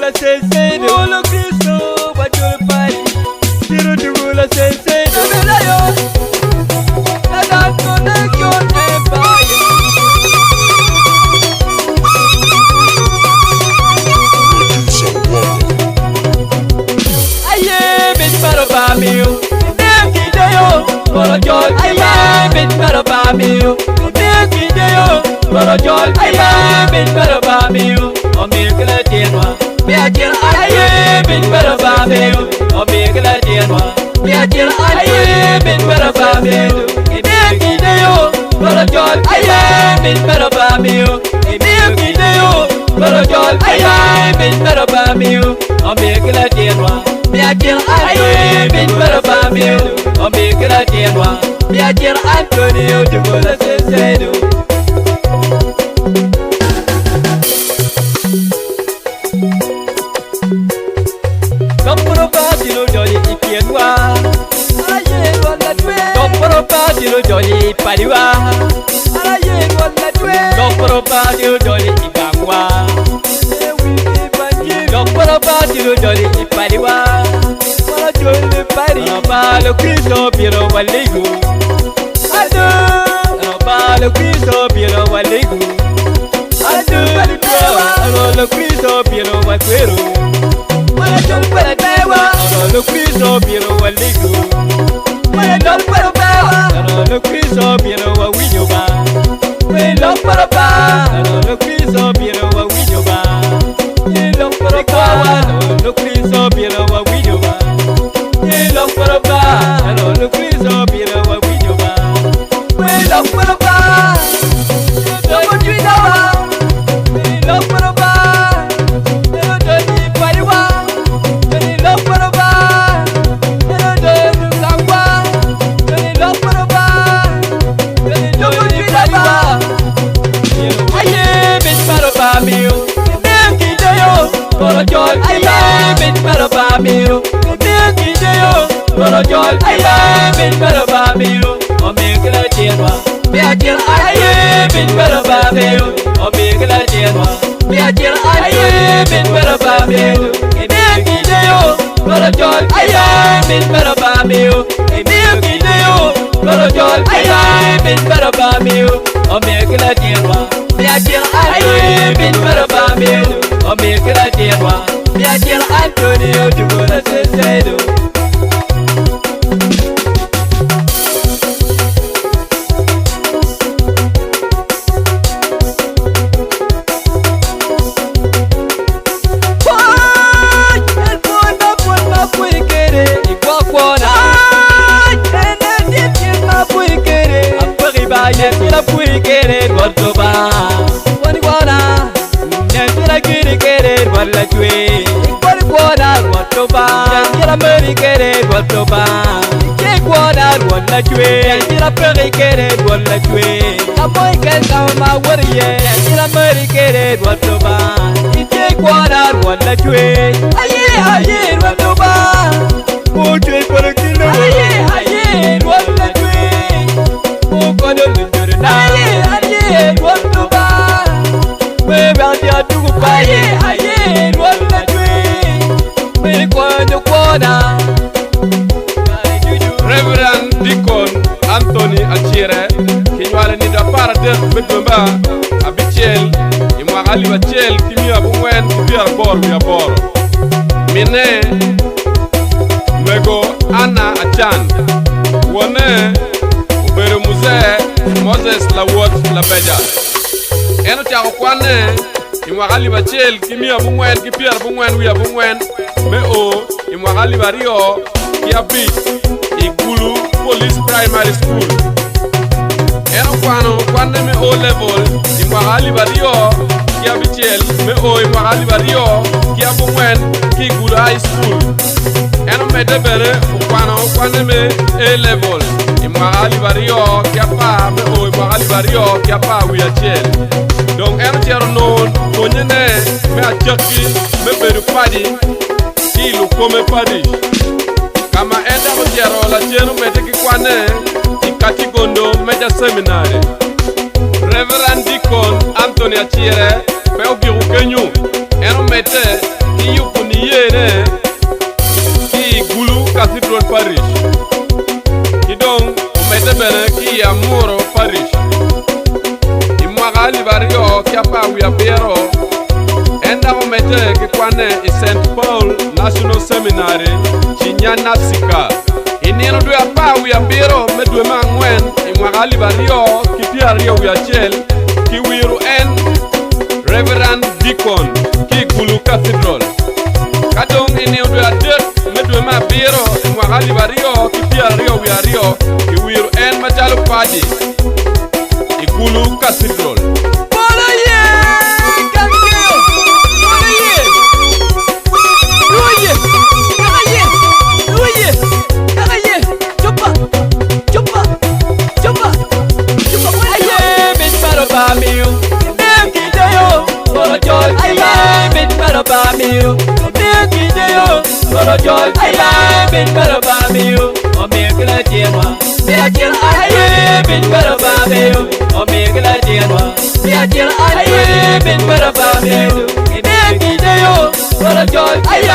la sensei Molo Cristo Bajul Pai Tiro tu la sensei Melayo Nadan Connection Empire Aye Bit Barobamio Neki Deo Molo Jol Aye Bit Barobamio Neki Deo Molo Jol Aye Bit Barobamio Omikla Tienwa Biatir Aye Bit Barobamio Omikla Tienwa Biatir Aye Bit Barobamio Neki Deo Molo Jol Aye Bit Barobamio Neki Deo Molo Jol Aye Bit Barobamio Omikla Tienwa Biatir Aye Bit Barobamio Omikla Tienwa Biatir Antonio Dubola Sesedo Compro Basilo Jolly Ipienwa Aye Walla Dwe Compro Basilo Jolly Paliwa Aye Walla Dwe Compro Basilo Jolly Ibangwa Compro Basilo Jolly Ipaliwa Walla Jolly Pari Palo Cristo Piero Waligu Ado Palo Cristo Piero Waligu Ado Palo Cristo Piero Waligu Wala jol para bewa Lo Cristo Piero Waligu Wala jol para bewa Lo Cristo Piero Wawiyoba Wala para ba Lo Cristo Piero Wawiyoba Lo para ba Lo Cristo Piero Wawiyoba Lo para ba Lo Cristo Piero Wawiyoba Wala para ba Lo Cristo Lo para ba Molo Jol Aye Bit Barobamio Neki Deo Molo Jol Aye Bit Barobamio Omikla Tienwa Biatir Aye Bit Barobamio Omikla Tienwa Biatir Aye Bit Barobamio Neki Deo Molo Jol Aye Bit Barobamio Neki Deo Molo Jol Aye Bit Barobamio Omikla Tienwa Biatir Aye Bit Barobamio Omikla Tienwa Biatir Antonio Dubola Sesedo El Pona Puikere Iguaquana Ene Puikere Apariba Yetila Puikere Gordoba Waniguana Yantira Kiri Kere Walla Dwe Iguaquana Gordoba Yantira Meri Kere Gordoba Iguaquana Walla Dwe Yantira Peri Kere Walla Dwe Amoy Kama Warrior Yantira Meri Kere Gordoba Iguaquana Walla Dwe Aye Gordoba Moche para kilo Aye Walla Dwe Mokono Lundurna Aye Gordoba Weberdia Dugupa Aye Walla Dwe Mekwano Kwana Reverend Deacon Anthony Achire Kinywale ni da para de Bedomba Abichel Imwagali Bachel Kimi Abumwen Kubiar Bor Wia Bor Mine Mego Anna Achan Wone Ubere Muze Moses Lawot Labeja Eno Tiago Kwane Imwagali Bachel Kimi Abumwen Kipiar Abumwen Wia Abumwen Me o Imwagali Bario Kiabi Ikulu Police Primary School Eno Kwano Kwane me o level Imwagali Bario Kiabichel Me o Imwagali Bario Kiabumwen Kigulu High School Eno me debere Kwano Kwane me A level Imwagali Bario Kiapa Me o Imwagali Bario Kiapa Wiachel Donc eno tiaro non Konyene Me a Chucky Me beru padi Ilu kome padi Kama enda mtiaro la chenu meteki kwane Ikati gondo meja seminari Reverend Deacon Anthony Achire Peo giru kenyu Eno mete yupu ni yene ki Gulu Cathedral Parish kidong umete bene ki Amuro Parish imwagali bario kiapa wia bero enda umete ki kwane i St. Paul National Seminary Chinyana Sika inino dwe apa wia bero medwe mangwen imwagali bario kipia rio wia chel ki wiru en Reverend Deacon ki Gulu Cathedral kadong ini udah adet medwe ma biro imwagali bario kipia rio wia rio ki wiru en majalu padi i Gulu Cathedral. Bola ye, kamkeo. Bola ye. Luye. Kakaye. Luye. Kakaye. Coba. Coba. Coba. Coba. Aye, bin barobamiu. Neki dayo. Bola jol. Aye, bin barobamiu. Neki dayo. Bola jol. Aye, bin barobamiu. Omekla jenwa. Biakin aye, bin barobamiu. Omegla dienwa, biakin aye, bin barabamiu. Ineki dayo, wala joy aye,